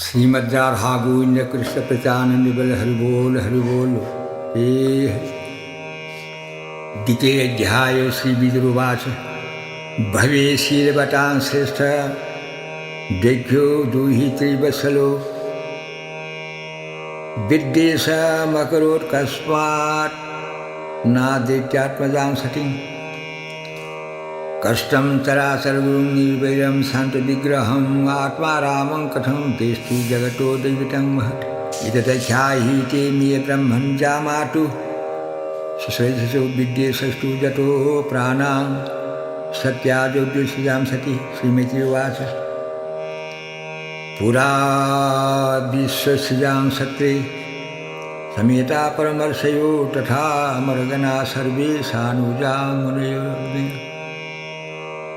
श्रीमद् राधा गोविंद कृष्ण प्रचानंद बल हरि बोल हे द्वितीय अध्याय श्री विदुरुवाच भवे शीलवतां श्रेष्ठ देख्यो दूहि त्रिवत्सलो विद्वेषमकरोत्कस्मात् नादेत्यात्मजां सतिं कष्टं चराचरगुरुं निर्वैरं शान्तविग्रहम् आत्मा रामं कथं तेष्टि जगतो दैवतं महत् एतदख्याहि ते मे ब्रह्मन् जामातु सश्रेषसो विद्येषस्तु जतो प्राणां सत्यादोद्युषिजां सति श्रीमतीवाच पुरा विश्वसृजां सत्रे समेता परमर्षयो तथा मर्गना सर्वे सानुजां मुनयो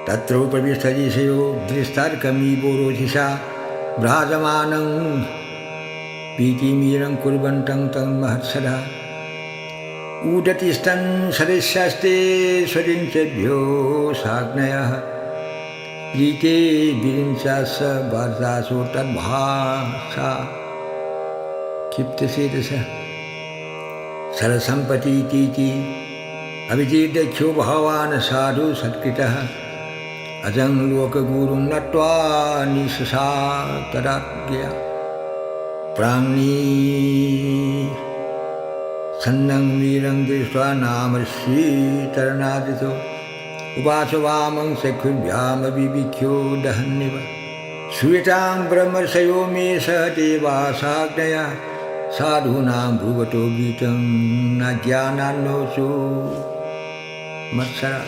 तत्रोपविष्टजिषयो दृष्टार्कमीवो रोधिषा भ्राजमानं पीतिमीरं कुर्वन्तं तं महत्सदा ऊदतिष्ठन् शरिष्यस्ते स्वरिञ्चेभ्यो साग्नयः प्रीते विरिञ्चास वार्तासो तद्भाषा क्षिप्तसेदसः सरसम्पतीति अभिजिदख्यो भगवान् साधु सत्कृतः अजं लोकगुरुं नत्वा निशसा तदाज्ञया प्राङ्नी सन्नं वीरं दृष्ट्वा नामश्रीतरणादितो उवाच वामं सख्युभ्यामविविख्यो दहन्निव श्रूयतां ब्रह्मर्षयो मे स देवासाज्ञया साधूनां भ्रुवतो गीतं न ज्ञानान्नोऽसु मत्सरा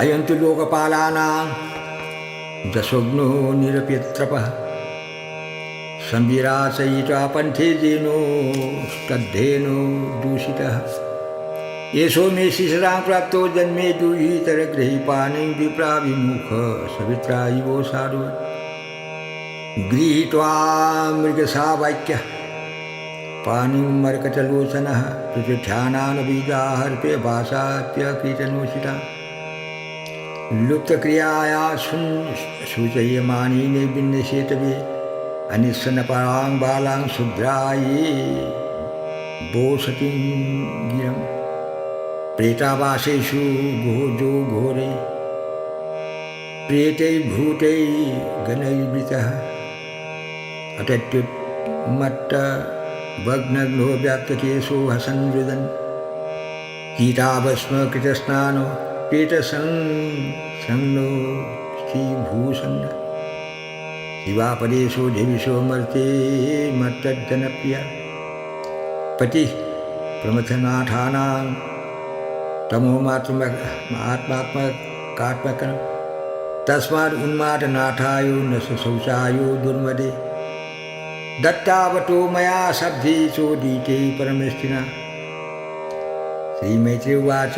अयं तु लोकपालानां दशोग्नो निरप्यत्रपः संविरासयित्वा पन्थे जेनो तद्धेनो दूषितः एषो मे शिशरां प्राप्तो जन्मे दूहितरगृही पाणिं विप्राविमुख सवित्रा इवो साधु गृहीत्वा मृगसावाक्यः पाणिं मर्कटलोचनः प्रतिष्ठानानबीजाहर्प्य भाषाप्यकीर्तनोषिता लुप्तक्रियाया सूचयमानीने विन्यसेतवे अनिस्सन्नपरां बालां शुद्राये बोसतिं गिरं प्रेतावासेषु घोजो घोरे प्रेतैर्भूतैर्गणैर्वृतः अटत्युन्मत्तभग्नग्नो व्याप्तकेशो हसन् रुदन् गीताभस्मकृतस्नानो पेतसंनो श्रीभूषण शिवापदेशो देविशो मर्ते मर्तजनप्रिया पति प्रमथनाथानां तमोमात्मकात्मकं तस्मात् उन्मादनाथायो न शौचायो दुर्मदे दत्तावतो मया शब्दे चोदीते परमेष्टिना श्रीमैत्रेयवाच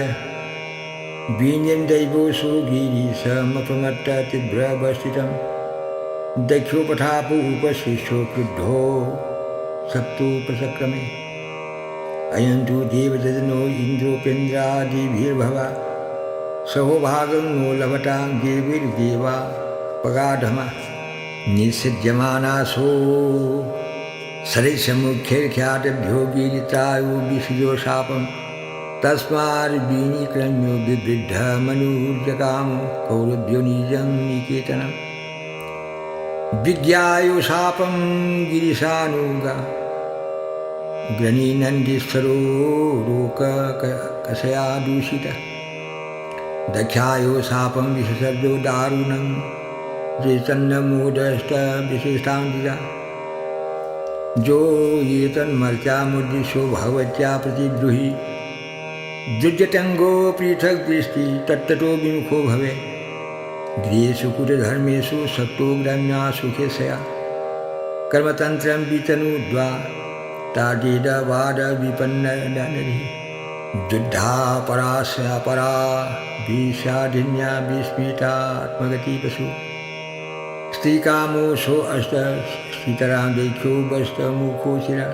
वीर्यं दैवोऽसु गिरिशमपमट्टतिभ्रवस्थितं दक्षोपठापूपशिष्यो क्रुद्धो सप्तोपचक्रमे अयं तु देवजनो इन्द्रोपेन्द्रादिभिर्भवा सहोभागं नो लभतां देवीर्देवा पगाढमा निषिध्यमानासो सरिसमुख्यैर्ख्यातभ्यो गिरितायो विषयो शापम् तस्माद्विनिक्रम्यो विवृद्धमनुर्जगामो कौरभ्यो निजं निकेतनं विज्ञायो शापं गिरिशानुगा ग्रनीनन्दिस्थरो लोककषया दूषितः दक्षायो शापं विससर्जो दारुणं चेतन्नमोदष्टविशिष्टान्तिजा जो एतन्मर्त्यामुद्दिश्यो भगवत्या प्रतिद्रुहि जुज्यतंगो पृथक दृष्टि तत्तो विमुखो भवे गृहेषु कुटधर्मेषु सत्तो ग्राम्या सुखेशया कर्मतंत्रं वितनुद्वा ताडिदवाद विपन्नदनरि जुद्धा परास्य परा विषादिन्या विस्मितात्मगति पशु स्त्रीकामोषो अष्ट सीतरां देख्यो वस्तमुखो शिरा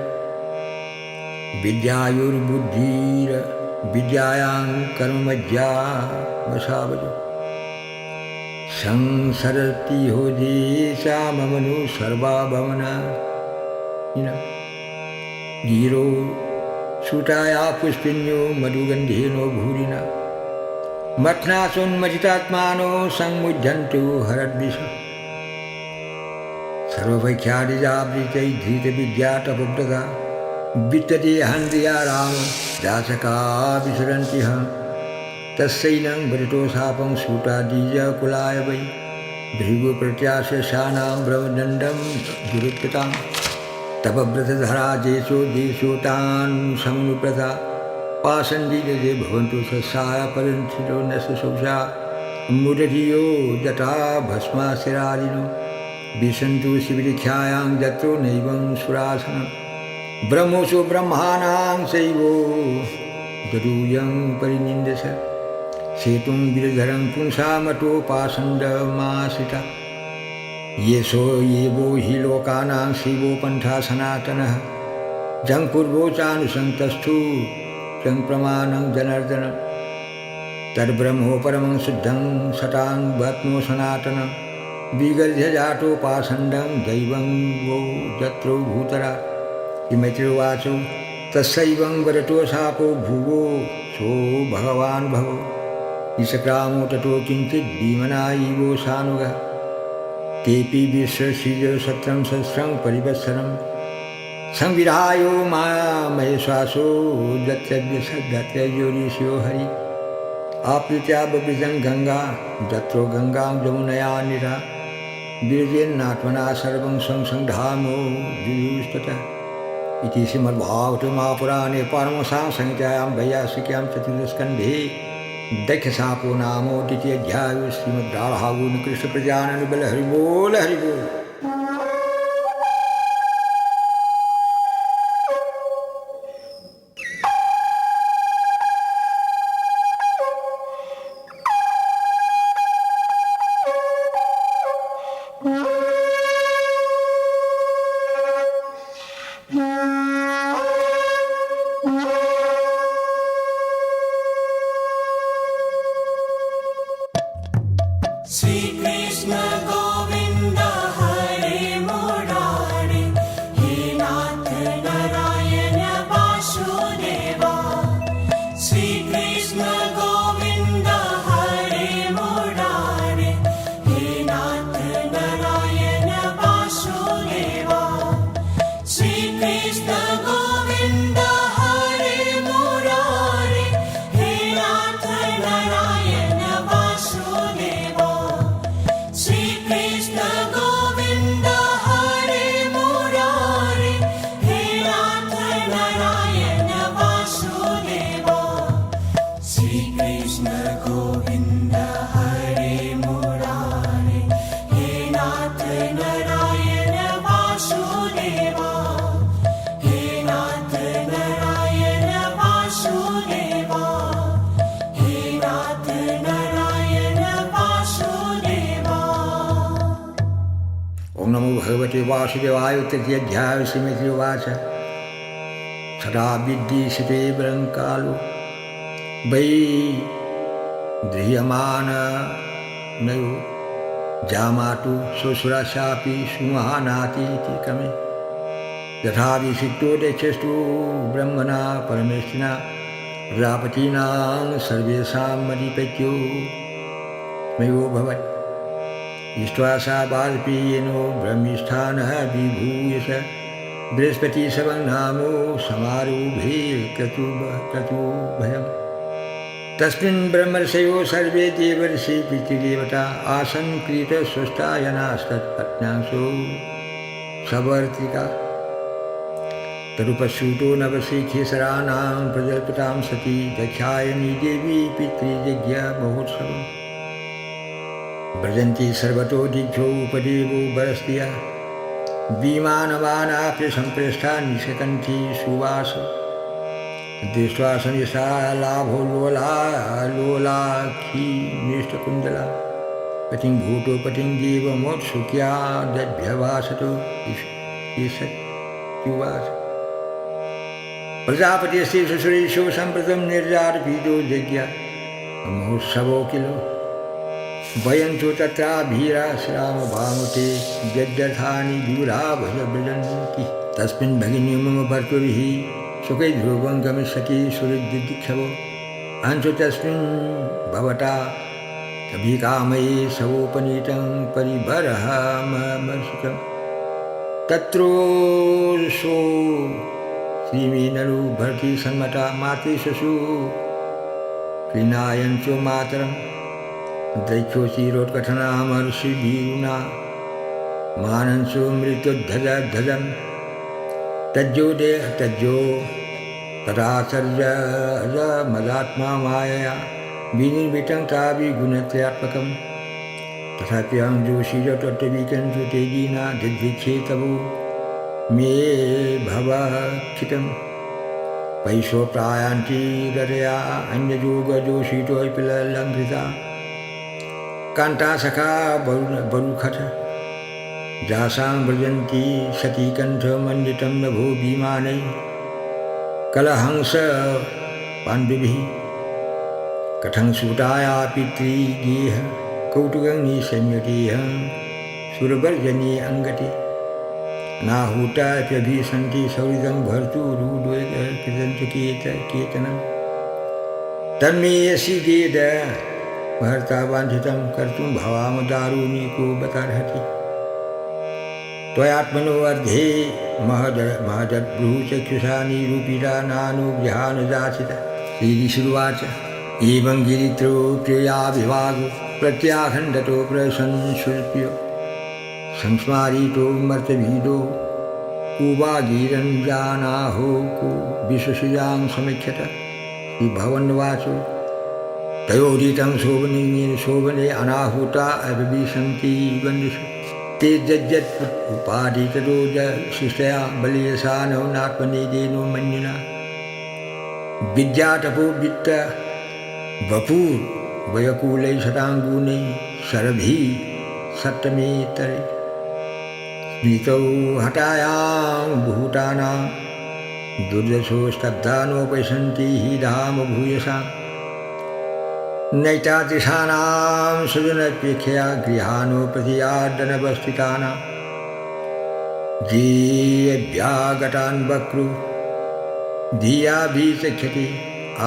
विद्यायुर्बुद्धिर विद्यायां कर्मज्ञा वसावजो संसरती हो देशा ममनु सर्वाभवना गिरो सुटाया पुष्पिन्यो मधुगंधेनो भूरिना मथनासोन्मथितात्मानो संमुह्यन्तु हरद्विष सर्वभैख्यादिजावृतै धृतविद्यातपब्दता वित्तते हन्त्या राम दासका विसरन्ति तस्यैनं वरतो शापं सूटादीजकुलाय वै भृगुप्रत्याशशानां ब्रह्मदण्डं दुरुत्पतां तपव्रतधरा देशो देशोतान् समनुप्रता पाषण्डीलजे भवन्तु सस्साय परन्थितो न सौषा मुदधियो जटा भस्माशिरादिनो विशन्तु शिवरिख्यायां जत्रो नैवं सुरासनं ब्रह्मोषो ब्रह्माणां शैवो जदूयं परिनिन्दस सेतुं गिरिधरं पुंसामटोपासण्डमाश्रिता येषो येवो हि लोकानां शिवो पन्था सनातनः जं पूर्वोचानुसन्तस्थु जं प्रमाणं जनार्दनं तद्ब्रह्मो परमं शुद्धं सतां वत्नो सनातनं विगर्ध्य जातोपासण्डं दैवं वो जत्रो भूतरा किमैत्रोवाचो तस्यैवं वरतो शापो भुवो सो भगवान् भवो इसक्रामो ततो किञ्चित् भीमनायिवो सानुगः तेऽपि विश्वसिजसत्रं सहस्रं परिवत्सरं संविधायो मामहेश्वासो दत्यज्ञसद्धत्ययोनिशो हरि आप्लुत्या बभृजं गंगा जत्रो गंगां जमुनया निरा विरजेन्नात्मना सर्वं संसंधामो जुजुस्ततः इति श्रीमद्भागवते महापुराणे पारमहंस्यां संहितायां वैयासिक्यां चतुर्थस्कन्धे दक्षशापो नाम द्वितीयोऽध्यायो श्रीमद्राधागुण कृष्ण प्रजानन बल हरि बोल हरि बोल। Sri Krishna Govinda Hare Murari He Nath Narayana Vasudeva Sri Krishna Govinda Hare Murari He Nath Narayana Vasudeva Sri Krishna Govinda Hare Murari He Nath Narayana Vasudeva Sri Krishna Govinda Hare Murari He Nath Narayana Vasudeva Sri Krishna Govinda Hare Murari He Nath Narayana Vasudeva He Nath Narayana Vasudeva He Nath Narayana Vasudeva ओम नमो भगवते वासुदेवाय तृतीयोऽध्याय श्रीमद्वाच सदा विद्येषते बलं कालो वै ध्रियमान नयो जामातु श्वशुराशापि सुमहानातीति कमे यथा विशिष्टो दक्षस्तु ब्रह्मणा परमेष्ठिना प्रजापतीनां सर्वेषां मदीपत्यो मयो भवत् इष्ट्वासा बालप्रियेनो ब्रह्मिष्ठानः विभूयस बृहस्पति सवं नामो समारोहे क्रतुभयम् तस्मिन् ब्रह्मर्षयो सर्वे देवर्षि पितृदेवता आसन् क्रीतस्वष्टायनास्तत्पत्न्यांसो सवर्तिका तरुपश्यूतो नवशिखेसराणां प्रजल्पतां सती दक्षायनी देवी पितृयज्ञ महोत्सवम् व्रजन्ति सर्वतो दिग्भ्यो उपदेवो बरस्तिया विमानवानाप्य सम्प्रेष्ठा निषकण्ठी सुवास दृष्ट्वा सनिशा लाभो लोलाखी निष्ठकुन्दला पतिं भूतो पतिं देवमोत्सुक्या दद्भ्यवासतो ईशत्युवाच प्रजापतिस्य शुश्रूषो सम्प्रतं निर्जातपीतो यज्ञ महोत्सवो किलो वयन्तु तत्राभीराश्राम भामुते व्यद्यर्थानि दूरा भजन्ति तस्मिन् भगिनी मम भर्तुभिः सुखे ध्रुवं गमिष्यति सुहृद्दिक्षवो अन्तु तस्मिन् भवता अभिकामये सवोपनीतं परिबर्हमर्षितं तत्रोषो श्रीमीनरु भर्ति सन्मता मातृशशु क्लीनायन्त्यो मातरं दैक्षोचिरोत्कथनामर्षिभिरुना मानंसो मृत्युध्वजध्वजं तज्जो तज्जो तथाचर्य मदात्मा मायया विनिर्मितं काव्यगुणत्रयात्मकं तथाप्यहं जोषिरतत्त्वविकन्तु तेजीना दिग्विच्छेतवो मे भवक्षितं पैशोप्रायान्तिरतया अन्ययोगजोषितोऽपिलङ्कृता कान्तासखा बरुखट जासां व्रजन्ति सती कण्ठमण्डितं नभो विमानै कलहंस पाण्डुभिः कथं सुताया पितृगेह कौतुकं निशम्यतेह सुरवर्जनी अङ्गते नाहूताप्यभिसन्ति सौहृदं भर्तुरुद्वेगकृतं केतनं तन्मेयसि वेद महर्ता वाञ्छितं कर्तुं भवाम दारुणिको बतार्हति त्वयात्मनो अर्धे महदद्भ्रूचक्षुषा निरूपिता नानुगृहानुदासिता श्रीऋषिरुवाच एवं गिरित्रो प्रियाविभागो प्रत्याखण्डतो प्रसंशुल्प्यो संस्मारितो मर्तभीदो कुवागीरञ्जानाहो को विश्वसुजां समीक्षत श्रीभगवन्वाचो तयोरितं शोभने अनाहुता अभिसन्ति गन्धुषु ते जज्जत् उपाधितरो शिष्टया बलियसा नवनात्मनेजेनो मन्युना विद्यातपो वित्त वपूर वयकूलै शताङ्गूनै शरभी सप्तमेतरे स्मृतौ हटायां भूतानां दुर्दशो स्तब्धानोपैशन्ति हि धाम भूयसा नैतादृशानां सुजनपेक्षया गृहाणोपधियार्दनवस्थितानां येऽभ्यागतान् वक्रु धियाभिचक्षते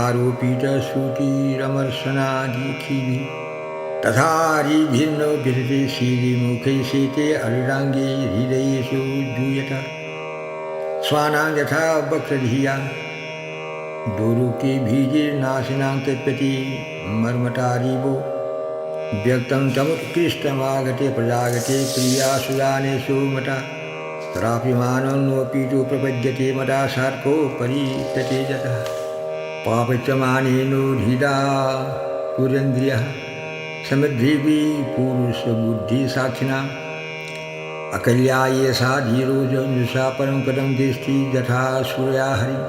आरोपितश्रुतिरमर्शनादिखिभिः तथारिभिर्नो विरते शीलिमुखैः शेते अरिराङ्गे हृदयेषु जूयत स्वानां यथा वक्रधियां दोरुकिभिर्नाशिनां तत्प्रति मर्मटारिवो व्यक्तं तमुत्कृष्टमागते प्रजागते प्रियासुजानेषु मता तत्राप्यमानं नोऽपि तु प्रपद्यते मता शार्कोपरि ततेजतः पापच्यमानेनो हृदा पुरेन्द्रियः समद्भिः पुरुषबुद्धिसाक्षिणा अकल्या ये सा धीरो जंजुषा परं पदं दृष्टि यथा सूर्या हरि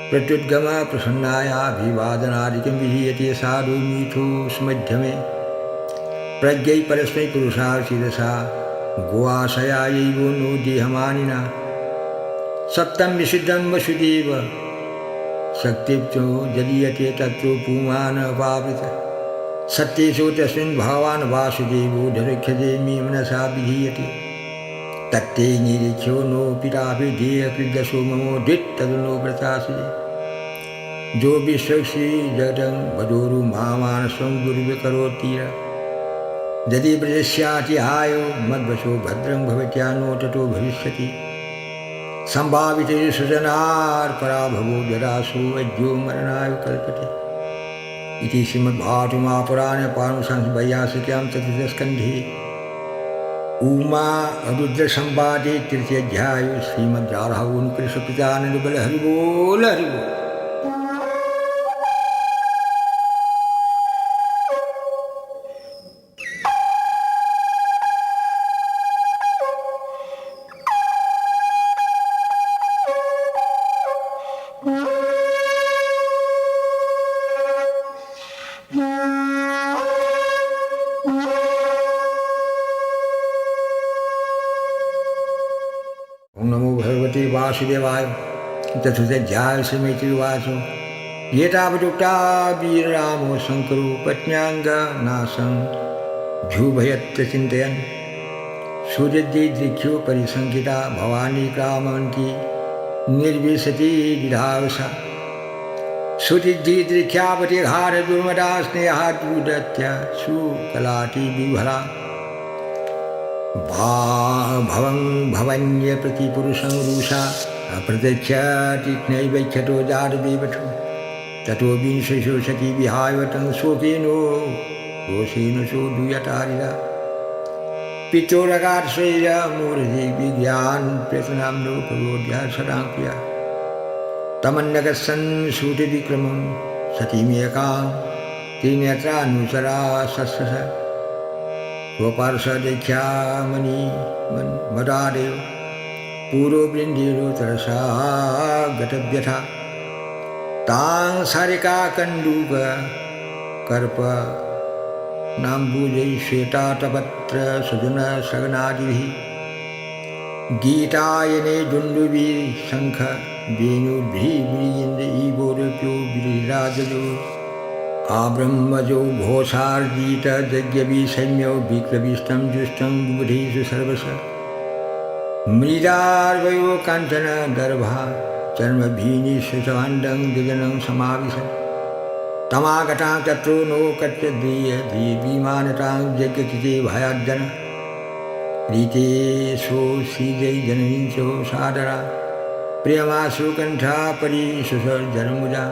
प्रत्युद्गम प्रसन्नायाभिवादनादिकं विधीयते साधु मीठो सुमध्यमे प्रज्ञै परस्मै पुरुषा शिरसा गोआशयायैव नो देहमानिना सप्तं विशुद्धं वसुदेव शक्तिप्तो जदीयते तत्रो पुमानपावृत सत्येषु तस्मिन् भगवान् वासुदेवो धरक्षते मे मनसा विधीयते तत्ते निरीक्ष्यो नो पिताभिधेयकृदशो ममो धित्तदुनो प्रतासुजे जो विश्वक्षी जगतं वधूरु महामानसं गुरुविकरोतीर यदि ब्रजस्यातिहायो मद्वशो भद्रं भवत्या नो ततो भविष्यति संभाविते सुजनार्पराभवो जरासो अज्यो मरणाय कल्पते इति श्रीमद्भागवतमहापुराणे पारमहंसवैयासिक्यां चतुर्थस्कन्धे उमा रुद्रसंवादे तृतीयाध्यायो श्रीमद्राधावनुकृष्णप्रचानन्दबल हरिबोल हरिबोल। ओम नमो भगवते वासुदेवाय। चतुर्थाध्याय श्रीमैत्रीवाच एतावदुक्ता वीररामो शङ्करो पत्न्याङ्गनाशं झुभयत्र चिन्तयन् सूर्यदीदृख्यो परिसङ्किता भवानी क्रामन्ती निर्विशति विधावसा सुदीदृख्यापतिघार दुर्मदा स्नेहाद्रुदत्य सुकलाति विभला भवं भवन्य प्रतिपुरुषं रुषा अप्रत्यक्षातिक्नैवैख्यतो जातदेवठो ततो विंशशो सती विहायवतं शोकेनो रोषेण सोऽदूयतारिदा पितोरगात्स्वैर मूर्धि विज्ञान प्रयत्नां लोकरोध्या सदा प्रिया तमन्नगच्छन् श्रुतिविक्रमं सतीमेकां त्रिनेत्रानुचरा सस्स स्वपार्श्वदेख्यामणि मदादेव पूर्ववृन्दिरो तरसा गतव्यथा तां सारिका कण्डूक कर्प नाम्बुजै श्वेतातपत्र सुजन सगनादिभिः गीतायने दुन्दुभि शङ्ख वेणुभिर्विन्द्र ईवोरुप्यो विराजयो आब्रह्मजो घोषार्जित यज्ञविसैन्यो विक्लविष्टं जुष्टं बुधेषु सर्वश मृदार्वयो काञ्चन दर्भा चर्मभीनिशुचवाण्डं दिजनं समाविश तमागतां तत्रो नो कच्चद्रिय विमानतां यज्ञकृते भयार्जन रीतेशो श्रीजै जननीशो सादरा प्रियमाशु कण्ठा परिशुसर्जनमुजा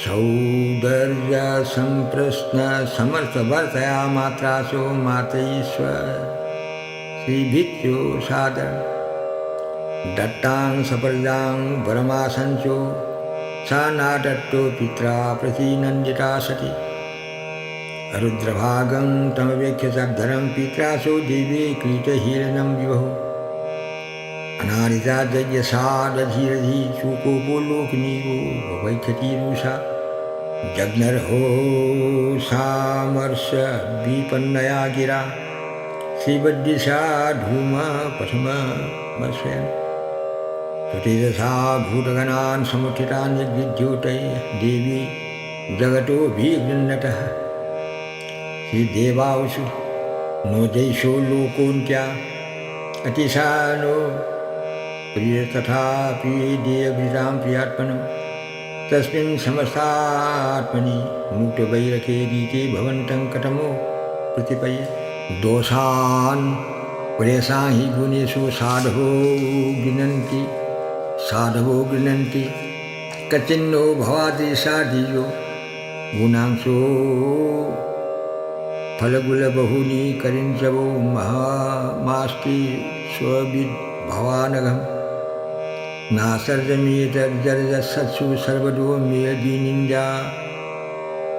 सौदर्य संप्रश्न समर्थवर्तया मात्रासो मातईश्वर श्रीभित्यो सादर दत्तां सपर्दां वरमासंचो सा नादत्तो पित्रा प्रतिनन्दिता सती रुद्रभागं तमवेक्ष्य सद्धरं पित्रासो देवी क्रीतहीलनं विभो अनादिता यज्ञसादधीरधि सुकोपो लोकनीवो वैख्यतीरुषा जग्नर्हो सामर्ष विपन्नया गिरा श्रीवद्दिशा धूम पथमस्वयन् सुतेजसा भूतगणान् समुत्थितान् यज्ञद्योतये देवी जगतोऽभिगृह्णतः श्रीदेवावसु नो जैषो लोकोऽन्त्या अतिशानो प्रिय तथापि देयभृतां प्रियात्मनो तस्मिन् समस्तात्मनि मुक्तवैरखे रीते भवन्तं कथमो प्रतिपय्य दोषान् प्रेषा हि गुणेषु साधवो गृह्णन्ति कचिन्नो भवादिशाधियो गुणांशो फलगुलबहुनी करिञ्चवो महामास्ति स्वविद्भवानघं नासर्जमेतर्जर्जसत्सु सर्वदो मेयदीनिन्द्या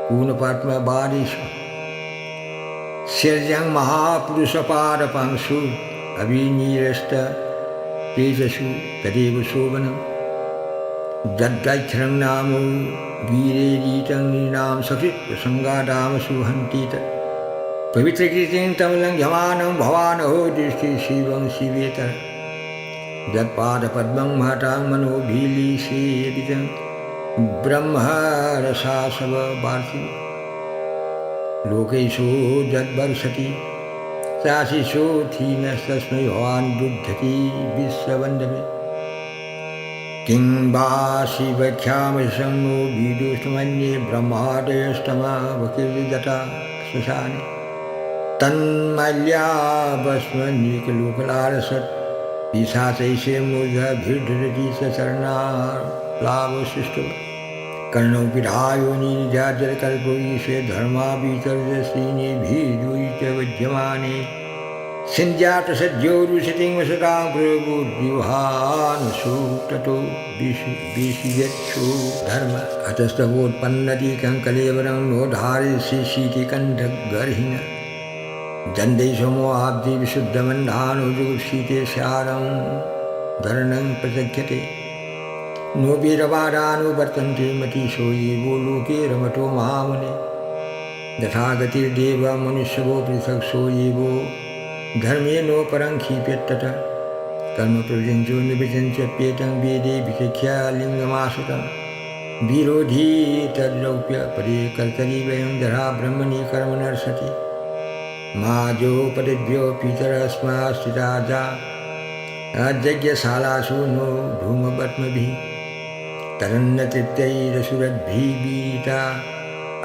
पूर्णपात्मबादिषु सर्जं महापुरुषपादपांसु अभिनीरस्त तेजसु तदेव शोभनं जद्दैक्षरं नाम वीरेरीतं नृणां सकृत्प्रसङ्गादामसु हन्ति तत् पवित्रकीर्तिं तमलङ्घ्यमानं भवानहो दृष्टि शिवं शिवेतर जत्पादपद्मं महतां मनोभिलीसेवितं ब्रह्मरसासववार्षि लोकेशो जद्वर्षति चाशिशोऽथीनस्तस्मै भवान् दुद्धति विश्ववन्दने किं वा शिवख्यामशं नो विदुष्टमन्ये ब्रह्मादयस्तमवकीर्जटा श्मशाने तन्मल्याभस्मनिकलोकलालसत् पिशाचैषे मूर्धभिर्धरति सचरणाप्लावशिष्टो कर्णौ पिधायोनिजाजलकल्पो ईशे धर्माभितर्जश्रीनिभिर्युयित विद्यमाने सिञ्जातसद्योरुषतिं वसतां प्रभुर्जिह्वानुषु ततो विषियच्छो धर्म अतस्तवोत्पन्नति कङ्कलेवरं नोधारिषि कण्ठगर्हिण जन्देशमोहाब्धि विशुद्धमन्धानुजुगुप्सीते स्यारं धरणं प्रचख्यते नो वीरवादानुवर्तन्ते मतीशो ये वो लोके रमतो महामुने यथा गतिर्देव मनुष्यवो पृथक् ये वो धर्मे नो परं क्षीपेत्तत कर्म प्रविजञ्चो निविजञ्च प्येतं वेदे विचख्या लिङ्गमाश्रितं विरोधी तद्रौप्य परे कर्तरी वयं जरा ब्रह्मणि कर्म नर्सति माजो पतिभ्यो पीतरस्मा स्थिता जा यज्ञशालासु नो धूमपद्मभिः तरन्नतृप्तैरसुरद्भिः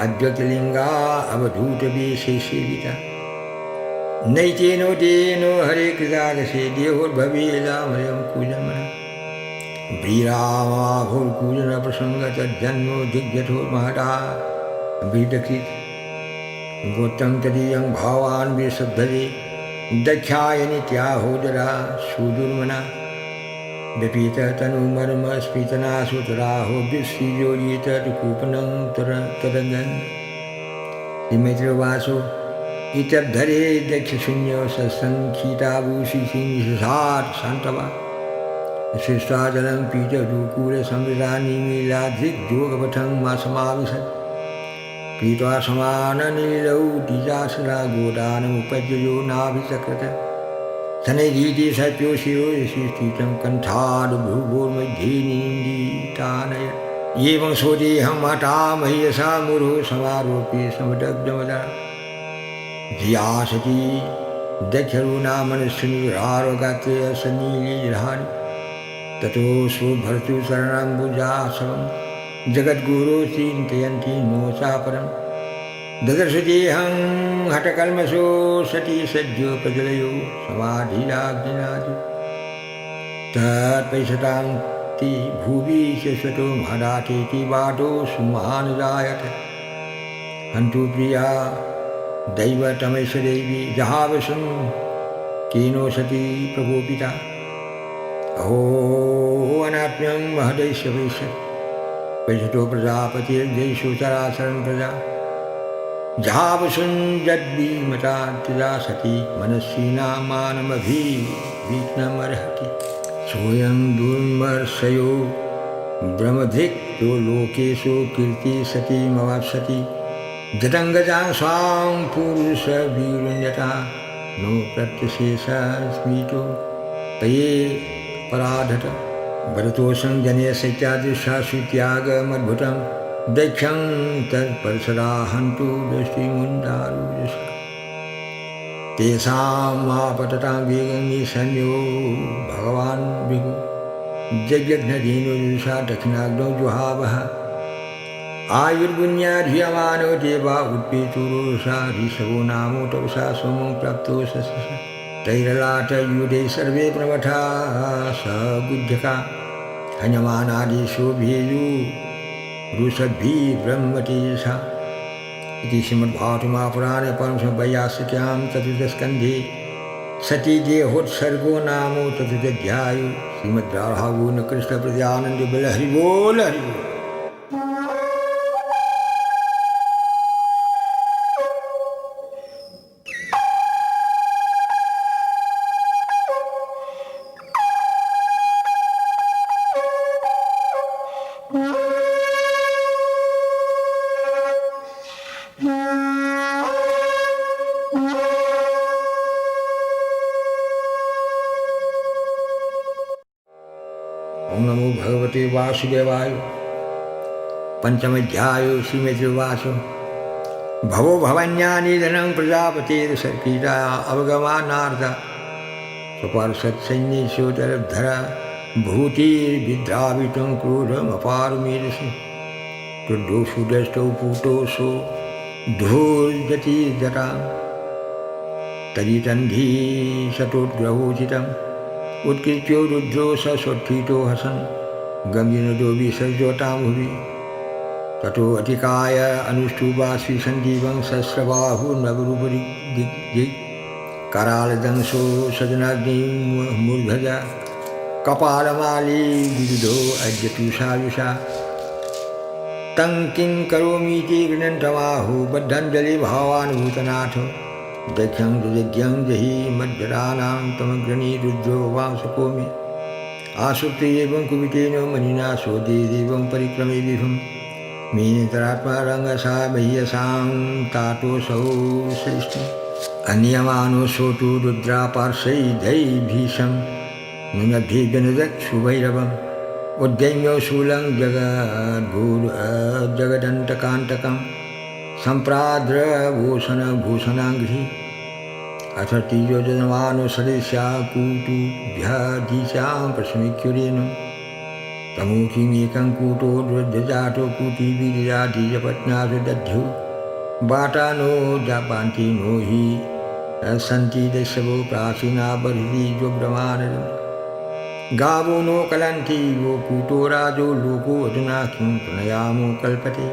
अद्वैतलिंगा अवधूतवेशेषेविता नैतेनो तेनो हरे कृतागसे देहोर्भवेलामयं कूजमन व्रीरामाभोर्कूजन प्रसंगतज्जन्मो दिग्यथो महता भीतकृत गोत्रं तदीयं भावान् विशब्धये दक्षाय नित्याहोदरा सुदुर्मना व्यपीत तनुमर्म स्फीतनासुतराहो विश्रीयोजित कूपनं तरंगन मैत्रोवासो इतब्धरे दक्षशून्य सत्संखिताभूषिषात् शान्तवा शिष्टाजलं पीतदुकूलसमृदानिमीलाधिग्योगपथं मासमाविशत् पीत्वा समाननीलौ दिजासरा गोदानमुपज्ययो नाभिचक्रत शनैरीति सत्यो शिरो यशिष्ठितं कण्ठाद्भ्रुवोर्मध्ये निन्दीतानय एवं सोदेहं हठा मह्यसा मुरो समारोपे समदग्धमदा धिया सती दक्षरूणामनुष्यनुरारोगात्रे सनीलीरहारि ततो स्वभर्तु शरणम्बुजासवं जगद्गुरो चिन्तयन्ति नो चापरम् ददर्शदेहं हठकल्मषो सती सज्जोपजलयो समाधिराग्निनादि तत्पैषतां ति भुवि शश्वतो महदातेति वादो सुमहानुजायत हन्तु प्रिया दैवतमैश्वरैवी जहावसुं केनो सती प्रकोपिता अहो अनात्म्यं महदैश्य वैश्यत् पैषतो प्रजापतिर्जयिषु चराचरन् प्रजा जहावसुञ्जद्विमता त्रिजा सती मनस्वीनामानमभिविघ्नमर्हति सोऽयं दुर्मर्षयो ब्रह्मधिक्तो लोकेषु कीर्ति सतीमवाप्स्यति जटङ्गजां स्वां पुरुषवीरुण्यता नो प्रत्यशेषस्मितो तये पराधत भरतोषं जने शैत्यादृशाश्रुत्यागमद्भुतं दक्षं तत्परशरा हन्तु दृष्टिमुण्डारुजसा तेषां मापततां वेगं निसन्यो भगवान् भृगु जज्ञघ्नधेनुषा दक्षिणाग्नौ जुहावः आयुर्गुण्याधियमानो देवा उत्पेतुरुषा ऋषभो नामो तपसा सोमं प्राप्तो शशस तैरलाटयुधे सर्वे प्रमथा स गुज्जका हन्यमानादिशोभेयु ऋषभि ब्रह्मतेजसा इति श्रीमद्भागवते महापुराणे परमहंसवैयासिक्यां चतुर्थस्कन्धे सतीदेहोत्सर्गो नाम चतुर्थोऽध्यायो श्रीमद्राधागोविन्दकृष्णप्रतिपदानन्दविग्रह हरि बोल हरि बोल। ओम नमो भगवते वासुदेवाय। पंचमध्याय श्रीमद्वासो भवो भवन्यानिधनं प्रजापतिर्सर्कीता अवगमानार्थ स्वपार्षत्सैन्येषोतरधरा भूतिर्विद्रावितं क्रोधमपारमीरसि क्रुद्धोषु दष्टौ पूतोषु धूर्जतिजटां तदितन्धी शतोद्ग्रहोचितम् उत्कृत्यो रुद्रो सस्वत्थितो हसन् गम्यनुदो विसर्जोतां भुवि ततो अतिकाय अनुष्ठुवासी सन्दीपं सहस्रबाहुर्नवरूपरि दिग् करालदंशो सजनाग्निमूर्धजा कपालमाली विदुधो अद्यतुषायुषा तं किं करोमीति गृह्णन्तमाहो बद्धञ्जलि भावानुभूतनाथो दक्षं जज्ञं जहि मज्जरानां तमग्रणी रुद्रो वांसको मे आसुप्ते एवं कुपितेन मणिना शोधे देवं परिक्रमे विभुं मेनेतरात्मा रङ्गसा मह्यसां तातोऽसौ श्रेष्ठ अन्यमानो सोतु रुद्रा पार्श्वैर्दैर्भीषं नुनद्धि व्यनुदक्षुभैरवं उद्यम्यो शूलं जगदन्तकान्तकं सम्प्राद्रभूषणभूषणाङ्घ्रि अथ तीजो जजमानो सदस्या कूटुभ्यधीशां प्रश्मिक्युरेण तमूखीमेकं कूटोर्ध्वजातो कूटिबीजाधीजपत्न्यासु दध्यु बाटानो जापान्ति नो हि सन्ति दशवो प्राचीना बर्हि जोग्रमानः गावो नो कलन्ति वो कूटो राजो लोको अधुना किं प्रणयामो कल्पते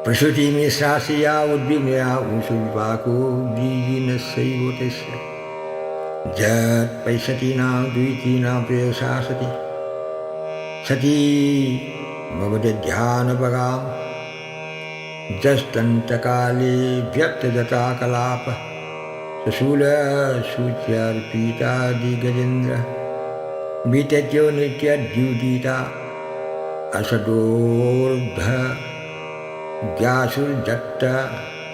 प्रसूतिमिश्रास्या उद्विग्नया ऊषु विपाको द्विजिनस्यैव तस्य जत्पैशतीनां द्वितीनां प्रेयसा सति सती भवदध्यानपगां जस्तन्तकाले व्यक्तदता कलापः शशूलसूच्यर्पितादिगजेन्द्र वित्यज्यो नित्यद्युदिता असदोर्ध ज्ञासुर्दत्त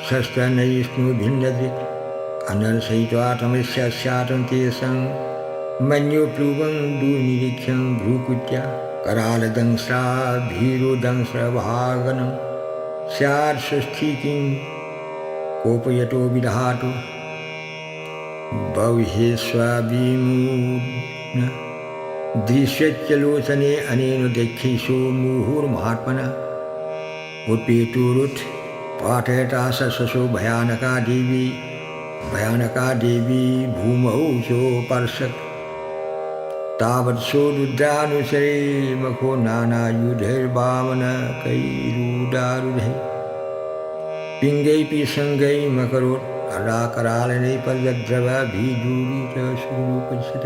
शस्त्रनयिष्णुभिन्नदिक् अनर्शयित्वातमस्यास्यातं तेषां मन्युप्लुवं दुर्निरीक्ष्यं भ्रूकुट्या करालदंश्राभीरुदंश्रभागनं स्यात् षष्ठीकिं कोपयतो विदहातु बह्वेष्वाभिमूढ दृश्यच्चलोचने अनेन दक्षिषो मुहुर्महात्मना उत्पीतुरुत् पाठयता सशसो भयानका देवी भूमौ सोपर्शत् तावत्सो रुद्रानुसरे मखो नानायुधैर्वामनकैरुदारुधैः पिङ्गैः सङ्गैः मकरोत् अराकरालने पर्यद्रवभिदूरितस्वरूपस्थित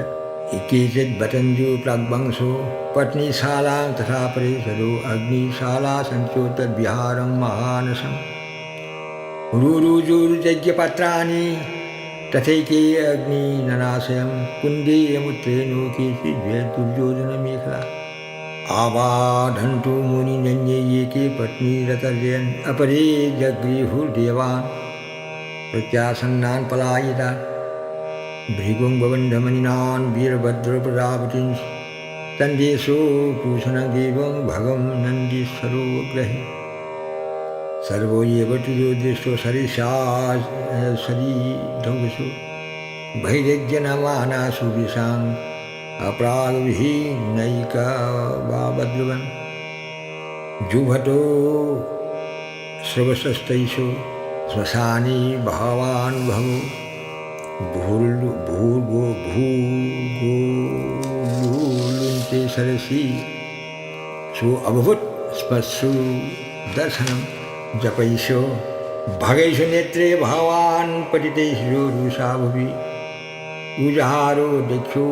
केचिद्वतन्जो प्राग्वंशो पत्नीशालां तथा परेशरो अग्निशाला सञ्चोतद्विहारं महानसं रुरुजुर्यज्ञपत्राणि तथैके अग्निननाशयं कुन्देयमुत्रेणो केचिद्वैर्दुर्योधनमेखला आवाधन्तु मुनिजन्ये ये के पत्नीरतर्यन् अपरे जगृहुर्देवान् प्रत्यासन्नान् पलायितान् भृगुं बबन्धमनिनान् वीरभद्रप्रजापतिं सन्देशो पूषणं देवं भगं नन्दीश्वरोग्रहे सर्वो एव तुजो दृष्टो सरिधौसु भैरज्यनमानासु विषाम् अप्रागविहीनैकवावद्रुवन् जुभटो श्रवसस्तैषु श्मशानी भावान् भवो भूर्गोलुन्ते सरसि सो अभवत् स्पश्रु दर्शनं जपैषो भगैषु नेत्रे भावान् पतितैषु रुषा भुवि उजहारो दक्षो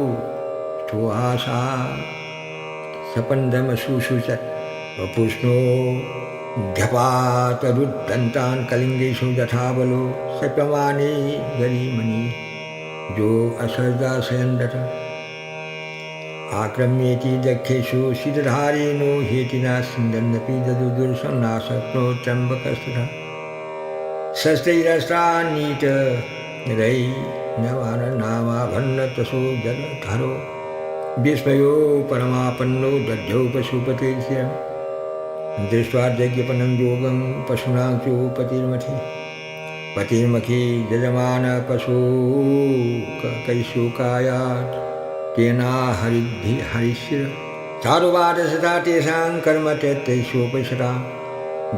स्थोहासा सपन्दमशुषुचत् वपुष्णो ध्यपातरुद्दन्तान् कलिङ्गेषु यथा बलो सप्यमाने गरीमणि जो असर्दाशयन्दत आक्रम्येति दक्षेषु शीतधारेणो हेतिना सिन्दन्नपि ददुदुर्शन्नाशक्नो त्र्यम्बकस्तथा शस्त्रैरस्त्रान्नीतरै नवाननामाभन्नतसो जलधरो विस्मयो परमापन्नो दध्यौ पशुपतिर्शिरम् दृष्ट्वा यज्ञपनं योगं पशूनां पतिर्मखी यजमान पशु कैशोकायात् तेना हरिशिर चारुवादशता तेषां कर्म तैशोपशता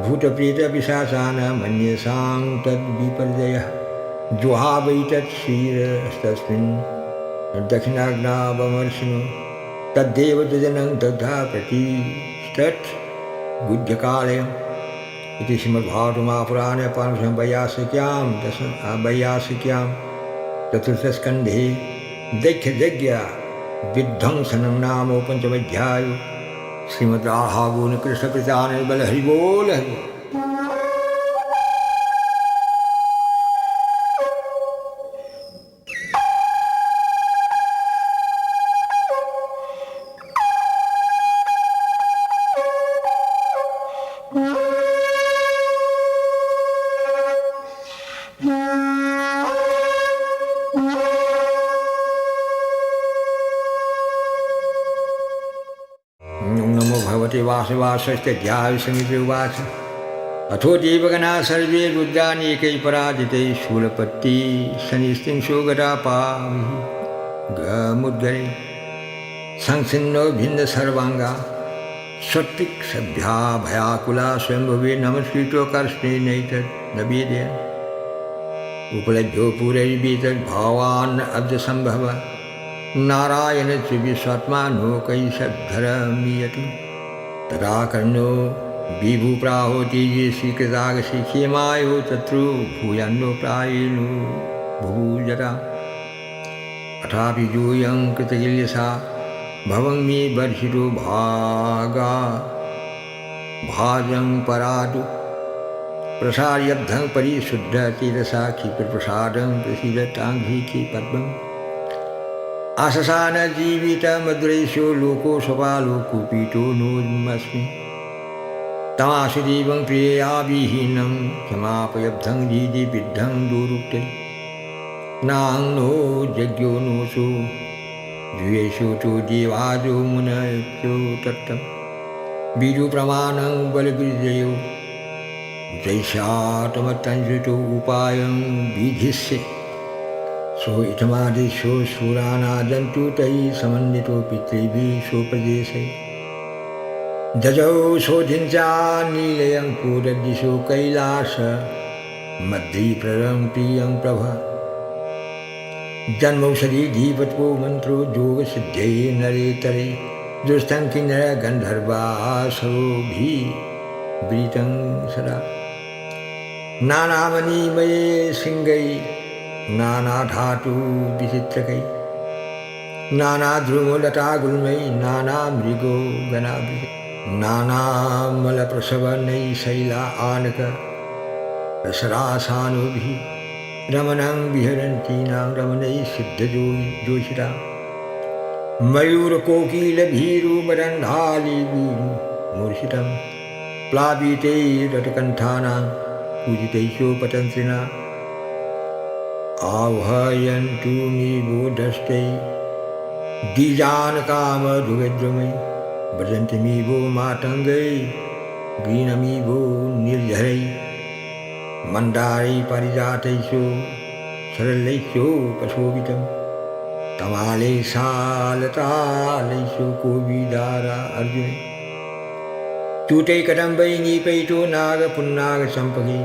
भूतप्रेतपिशाचान् मन्येषां तद्विपर्ययः जुहावैतत्क्षीरस्तस्मिन् दक्षिणाग्नावमर्शिनो तद्देव जनं दग्धा प्रतिष्ठत् गुह्यकालयम् इति श्रीमद्भागवते महापुराणे वैयासिक्यां चतुर्थस्कन्धे दैत्ययज्ञ विध्वंसनं नाम पञ्चमोऽध्यायो श्रीमद्राधागुणकृष्णप्रचाने बल हरि बोल हरि बोल। वासवासश्चाध्यायसमिति उवाच अथो देवगणा सर्वे रुद्रानेकै पराजिते शूलपत्ति शनिस्त्रिंशो गदापाभिः गमुद्गरे संसिन्नो भिन्न सर्वांगा सत्तिक्सभ्या भयाकुला स्वयंभुवे नमस्कृतो कर्ष्णे नैतद् न वेदयन् उपलभ्यो पुरैर्वेतद्भावान् अब्धसम्भव नारायणस्य विश्वात्मानोकैषद्धरमीयतु तदा कर्णो विभुप्राहो तेजस्वी कृतागसि क्षेमायो तत्रो भूयान्नो प्रायेणो भूजरा अथापि यूयं कृतकिल्यसा भवं मे वर्षितो भागा भाजं परादु प्रसार्यब्धं परिशुद्ध तीरसाखी प्रसादं प्रसीदतांघ्रीखी पद्मम् आशसान जीवित मधुरेशो लोको स्वपालो कुपीतो नोन्मस्मि तमाशुदेवं प्रियाविहीनं क्षमापयब्धं जीदिविद्धं दुरुक्ते नां नो यज्ञो नोषो द्वेषो चो देवाजो मुनयो तत्तं बीजुप्रमाणं बलविजयो जैषातमतंसुतो उपायं विधिष्ये सो इतमादिशो शूरानादन्तु तैः समन्वितो पितृभिः सोपदेशे जजौ शोधिञ्चा नीलयं पूरदिशो कैलास मध्यप्रदं प्रियं प्रभा जन्मौषधि धीपत्वो मंत्रो जोग सिद्धे नरे तरे दुष्टं किन्नर गंधर्वासोभि वृतं सदा नानामणिमये सिंगै नानाधातु विचित्रकै नानाद्रुमलतागुल्मै नानामृगो गणाभिः नानामलप्रसवनै शैला आनक रसरासानुभिः रमणं विहरन्तीनां रमणैः सिद्धजोषिता मयूरकोकिलभीरुमरन्धालिमूर्छितं प्लावितैरटकण्ठानां पूजितैशोपतन्त्रिणा आह्वयन्तु मे बोधस्ते द्विजानकामधुगद्रमै भजन्ति मे वो मातङ्गै गीनमी वो निर्झरै मंदारै परिजातैषु सरलैषु पशोभितं तमालै सालतालैषु कोविदारा अर्जुने चूटैकदम्बै नीपैतो नागपुन्नागचम्पकै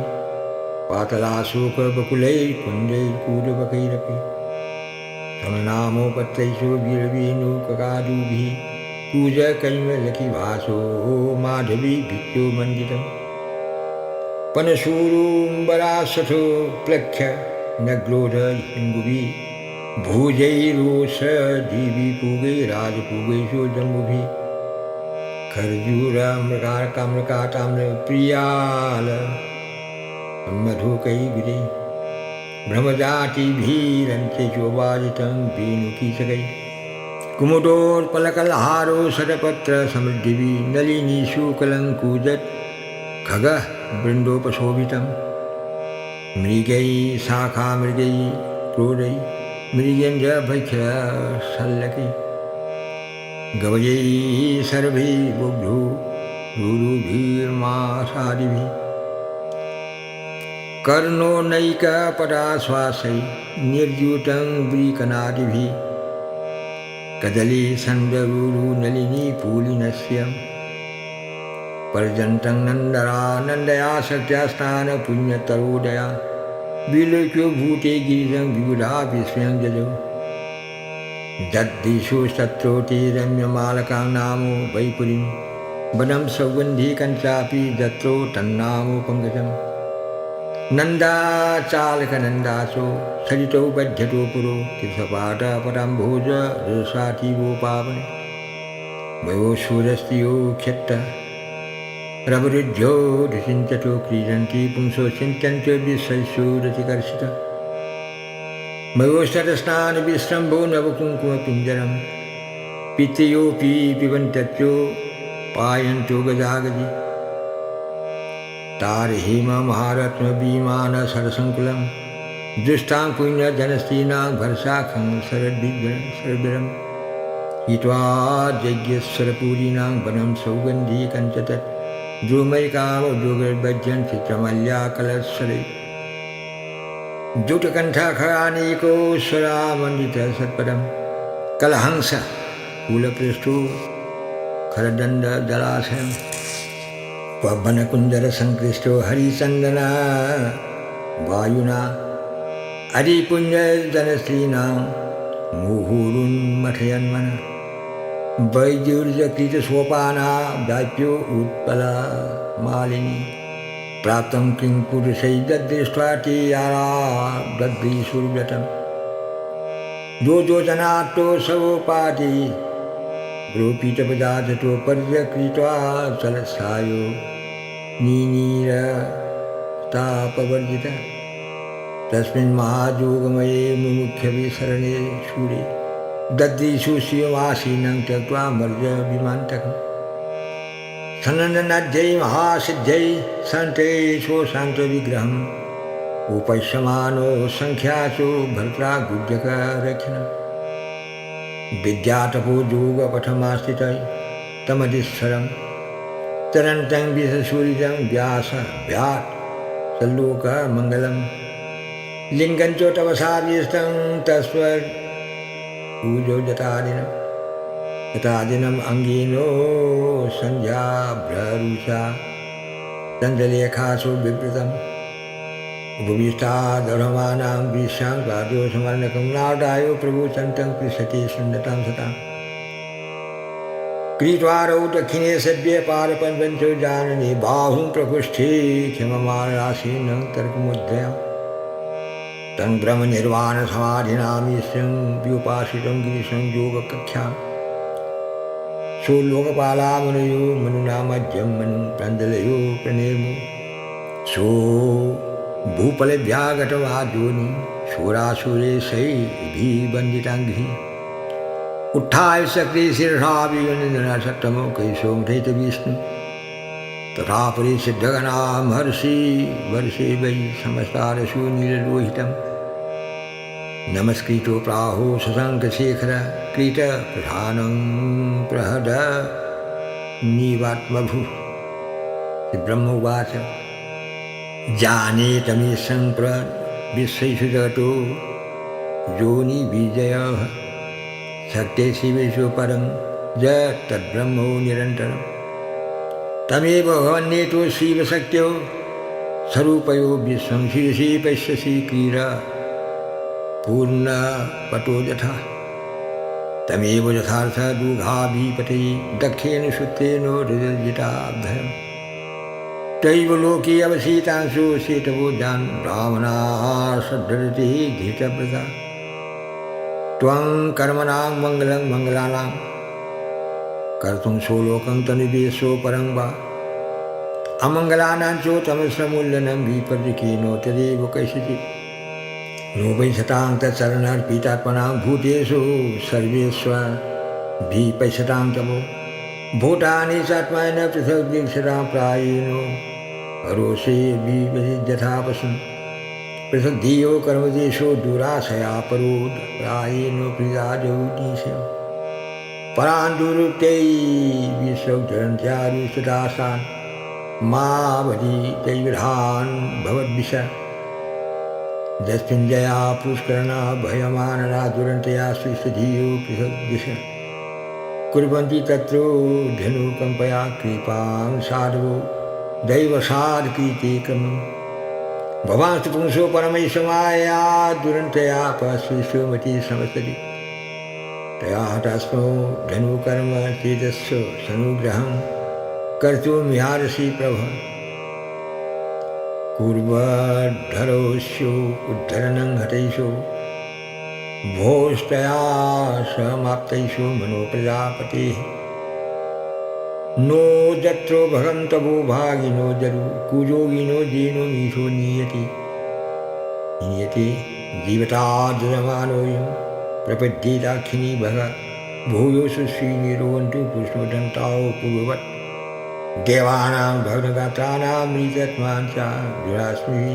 पातलाशोकबकुलैर्कुण्डैर्कूटबकैरपि समनामोपत्रैषु वीरवेणुककादुभिः कूजकैमलकिभासो माधवी भिक्षो मण्डितम् पनशूरुम्बरासठो प्लक्ष्य नग्लोध हिङ्गुभि भुजैरोषधीभिपूगै राजपूगैषु जम्बुभिः खर्जूरमृगाताम्रप्रियाल मधुकैर्विरे भ्रमजातिभिरन्त्यचोबाजितं वेणुकीचकै कुमुदोत्पलकलहारो शतपत्रसमृद्धिभिः नलिनीशुकलङ्कूजत् खगः वृन्दोपशोभितं मृगैः शाखामृगैः क्रोडैः मृगेन्द्रभैक्षशल्लकैः गवयैः सर्वैः बुभुरुभिर्मासादिभिः कर्णोनैकपदाश्वासैः निर्द्यूतं व्रीकनादिभिः कदलीसन्दरूरुनलिनीपूलिनस्य पर्यन्तं नन्दया सत्यास्तान पुण्यतरोदया विलोक्यो भूते गिरिजं विबुधापि स्वयं जजौ दद्दिशो शत्रोति रम्यमालकां नामो वैपुरीं वनं सौगन्धी कञ्चापि दत्रो तन्नामो पङ्कजं नन्दाचालकनन्दासो सरितौ बध्यतो पुरो तीर्थपाटपदाम्भोज रसातीवो पावने वयो सूरस्तियो क्षत्तः रवरुद्ध्यो ऋषिञ्चतो क्रीडन्ति पुंसो चिन्त्यन्त्यो विश्वैषु रतिकर्षितः मयोस्तरस्नानविश्रम्भो नवकुङ्कुमपिञ्जरं पितयोऽपि पिबन्त्यो पायन्तो गजागजि तारहिममहारत्नविमानसरसङ्कुलं दुष्टां पुण्यजनस्त्रीणां भरसाखं शरद्भिरं हित्वा यज्ञेश्वरपूरीणां वनं सौगन्धीकं च तत् द्रुमैकामोद्योगैर्भज्यं चित्रमल्याकलस्वरे जुटकण्ठखरानीको स्वरामण्डितः सत्पदं कलहंस कूलपृष्ठो खरदण्डजलाशयं पवनकुञ्जरसङ्क्लिष्टो हरिचन्दन वायुना हरिपुञ्जजनस्त्रीणां मुहुरुन्मथयन्मन वैद्युर्जकृतसोपानादाप्यो उत्पला मालिनी प्राप्तं किं पुरुषैर्दृष्ट्वा तीयाराब्दीशुर्व्रतं जो जनाट्टो सवोपाति ग्रोपीतपदार्थतो पर्यकृत्वा चलसायो नीनीरतापवर्जितः तस्मिन् महायोगमये मुमुख्यविसरणे शूरे दद्रीषु शिवमासीनं त्यक्त्वा मर्जविमान्तकम् सनन्दनाद्यै महासिद्ध्यै सन्तेषु शान्तविग्रहम् उपश्यमानो सङ्ख्यासु भर्त्रा गुज्जकरक्षणम् विद्यातपो योगपथमास्थितै तमधीश्वरं चरन्तं विषसूरिजं व्यासव्यात् सल्लोकमङ्गलं लिङ्गं च तपसाभीष्टं तस्वूजो जटादिनम् अङ्गिनो सन्ध्याभ्ररुषा चन्द्रलेखासु बिभृतम् उपविष्टादर्हमानां ग्रीष्यां कार्योसमर्णकं नाडायो प्रभुचन्तं पृच्छति शून्यतां सतां क्रीत्वारौ दक्षिणे सद्ये पारपञ्चो जानने बाहुं प्रकुष्ठे क्षममानराशीनं तर्कमुद्रयं तं ब्रह्मनिर्वाणसमाधिनामीश्वरं व्युपासितं गिरिशं योगकक्षां सोलोकपालामनयो मनुनामज्यं मनु प्रन्दलयो प्रणेमु सो भूपलभ्यागतवाद्योनि शूरासुरेशैर्भिबन्दिताङ्घ्रि उत्थाय सक्रियशीर्षाभिनन्दनसत्तमो कैशोमधैतविष्णु तथा परिसिद्धगणा महर्षि वर्षे वै समस्तारसु नीललोहितं नमस्कृतो प्राहो शशाङ्कशेखर कृतप्रधानं प्रहद नीवात्मभूः ब्रह्मोवाच जाने तमीशं विश्वेषु जगतो योनिविजयः शक्ते शिवेषु परं तद्ब्रह्मो निरन्तरं तमेव भवन्नेतो शिवशक्त्यो स्वरूपयो विश्वं शिरसि पश्यसि क्रीडा पूर्णपटो यथा तमेव यथार्थदुघाभिपते दक्षेण सूत्रेण हृदयजिताभयम् तैव लोके अवसीतांशो शेतवो जान् ब्राह्मणा श्रद्धरति धृतव्रता त्वं कर्मणां मङ्गलं मङ्गलानां कर्तुं सोलोकं तनुदेशो परं वा अमङ्गलानां च तमस्रमूल्यनं विपर्यकेनो तदेव कैश्चित् नो वै शतां तत्शरणार्पितात्मनां भूतेषु सर्वेष्वभिपैशतां तमो भूतानि चात्मायन पृथक् दीक्षतां प्रायेणो रोषे विविधयथापशुं पृथक् धियो कर्मदेशो दुराशया परोद प्रायेणो प्रियाजौनीशं परान् दुरुक्तै विश्वजरन्त्यारुषदासान् मावधि दैवधान् भवद्विष यस्मिञ्जया पुष्करणा भयमानना दुरन्तया स्विष्टधियो पृथक् दिश कुर्वन्ति तत्रो धनुकम्पया कृपां साधवो दैवसाधकीर्तिकं भवांस्तु पुंसो परमैश्वमाया दुरन्तया पश्विष्वमति समस्तति तया हतास्मो धनुकर्म चेतस्व सनुग्रहं कर्तुमिहारसि प्रभ कुर्वद्धरोष्यो उद्धरणं हतैषो भोस्तया समाप्तैषु मनोप्रजापतेः नो जत्रो भगन्तवो भागिनो जरु कुयोगिनो जेनो मीशो नीयते जीवतार्जमानोऽयं प्रपद्येदाक्षिणी भग भूयोषु श्रीनिरोवन्तु पुष्णोदन्ताओ पूर्ववत् देवानां भग्नगात्राणां मृतत्मान् च जुरास्मि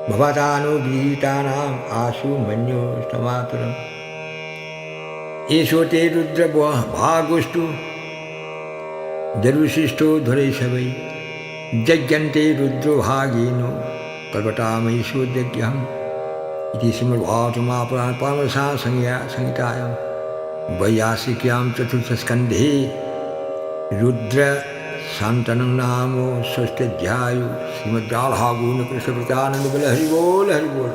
भवतानुगृहीतानाम् आशु मन्योष्टमातुरम् एषो ते रुद्र भागोस्तु जरुशिष्टो धुरैषवै यज्ञन्ते रुद्रो भागेनो कल्पतामैषोद्यज्ञम् इति श्रीमद्भागवतमहापुराणे संहितायां वैयासिक्यां चतुर्थस्कन्धे रुद्र शान्तनं नाम षष्ठाध्यायो श्रीमद्राधागुण कृष्ण प्रतानंद बोल हरि बोल हरि बोल।